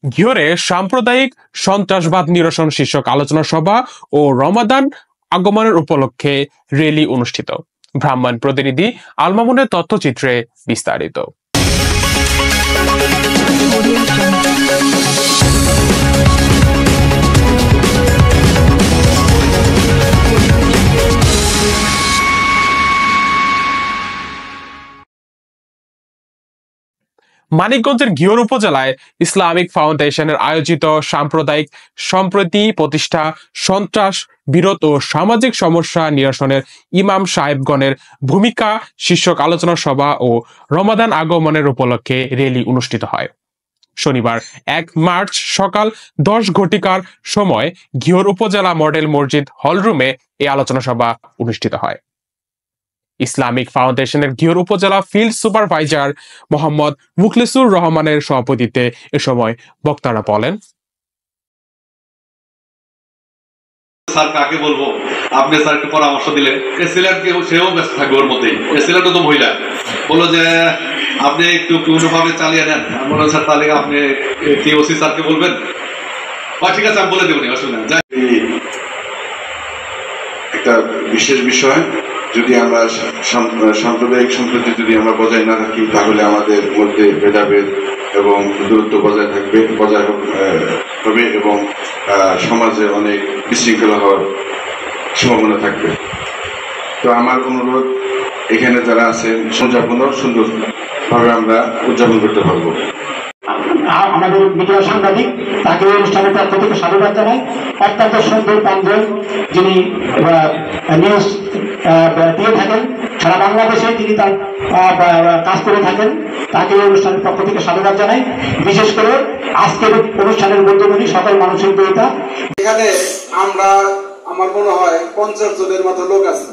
ঘিওরে সাম্প্রদায়িক সন্ত্রাসবাদ নিরসন শীর্ষক আলোচনা সভা ও রমাদান আগমনের উপলক্ষে র্যালি অনুষ্ঠিত। ব্রাহ্মণ প্রতিনিধি আল মামুনের তথ্যচিত্রে বিস্তারিত। মানিকগঞ্জের ঘিওর উপজেলায় ইসলামিক ফাউন্ডেশনের আয়োজিত সাম্প্রদায়িক সম্প্রীতি প্রতিষ্ঠা, সন্ত্রাস বিরোধ ও সামাজিক সমস্যা নিরসনের ইমাম সাহেবগণের ভূমিকা শীর্ষক আলোচনা সভা ও রমাদান আগমনের উপলক্ষে র্যালি অনুষ্ঠিত হয়। শনিবার 1 মার্চ সকাল 10 ঘটিকার সময় ঘিওর উপজেলা মডেল মসজিদ হলরুমে এই আলোচনা সভা অনুষ্ঠিত হয়। ইসলামিক ফাউন্ডেশনের ঘিওর উপজেলা ফিল্ড সুপারভাইজার মোহাম্মদ মুখলিসুর রহমানের সভাপতিত্বে এ সময় বক্তারা বলেন, স্যার কাকে বলবো, আপনি স্যারকে পরামর্শ দিলেন, সেও ব্যস্ত থাকবে ওর মধ্যেই। তো মহিলা বললো যে আপনি একটু কোনোভাবে চালিয়ে নেন। বললাম স্যার তাহলে আপনি টিওসি স্যারকে বলবেন। ঠিক আছে, আমি বলে দেবনি, অসুবিধা নেই। একটা বিশেষ বিষয়, যদি আমরা সাম্প্রদায়িক সম্প্রীতি যদি আমরা বজায় না রাখি, তাহলে আমাদের মধ্যে ভেদাভেদ এবং দূরত্ব বজায় হবে এবং সমাজে অনেক বিশৃঙ্খলা হওয়ার সম্ভাবনা থাকবে। তো আমার অনুরোধ, এখানে যারা আছেন উদযাপনও সুন্দরভাবে আমরা উদযাপন করতে পারবো। আমাদের মিডিয়া সাংবাদিক তাকে অনুষ্ঠানের পক্ষ থেকে সাধুবাদ জানাই। অত্যন্ত সুন্দর প্রাঞ্জল যিনি নিউজ দিয়ে থাকেন, সারা বাংলাদেশে তিনি তার কাজ করে থাকেন, তাকে অনুষ্ঠানের পক্ষ থেকে সাধুবাদ জানাই। বিশেষ করে আজকের অনুষ্ঠানের মধ্যমণি সকল মানুষের দয়তা। এখানে আমরা, আমার মনে হয় 50 জনের মতো লোক আছে।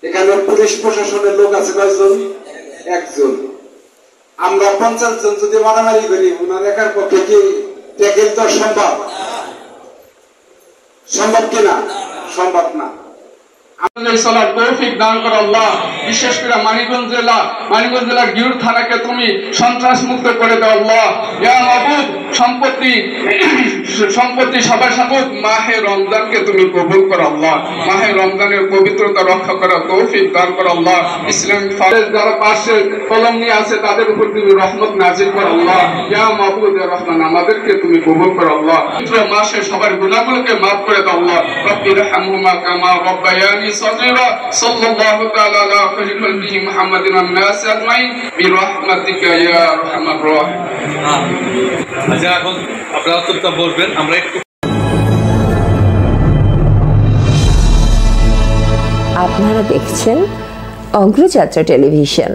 এখানে পুলিশ প্রশাসনের লোক আছে কয়জন? একজন। আমরা 50 জন যদি মারামারি করি, ওনার একার পক্ষে কি ট্যাকেল তো সম্ভব? সম্ভব কিনা? সম্ভব না। বিশেষ করে মানিকগঞ্জ জেলার ঘিওর থানাকে তুমি সন্ত্রাস মুক্ত করে দাও আল্লাহ। ইয়া মাবুদ, সম্পত্তি সবার সাথে মাহে রমজানকে তুমি কবুল করো আল্লাহ। মাহে রমজানের পবিত্রতা রক্ষা করার তৌফিক দান করো আল্লাহ। ইসলামিক ফারেজ যারা পাশে কলম নিয়ে আছে তাদের উপর তুমি রহমত নাজিল করো আল্লাহ। ইয়া মাবুদ ইয়া রহমান, আমাদেরকে তুমি কবুল করো আল্লাহ। পবিত্র মাসে সবার গুনাহগুলোকে মাফ করে দাও আল্লাহ। রব্বির হামহুমা কামা রব্বায়ানি সগীরা। সাল্লাল্লাহু তাআলা আলা খায়রি খালকিহি মুহাম্মাদিন ওয়া নাস আজমাইন বিরহমাতিকা ইয়া আরহামার রাহিম। আচ্ছা, এখন আপনারা তো বলবেন, আমরা একটু। আপনারা দেখছেন অগ্রযাত্রা টেলিভিশন।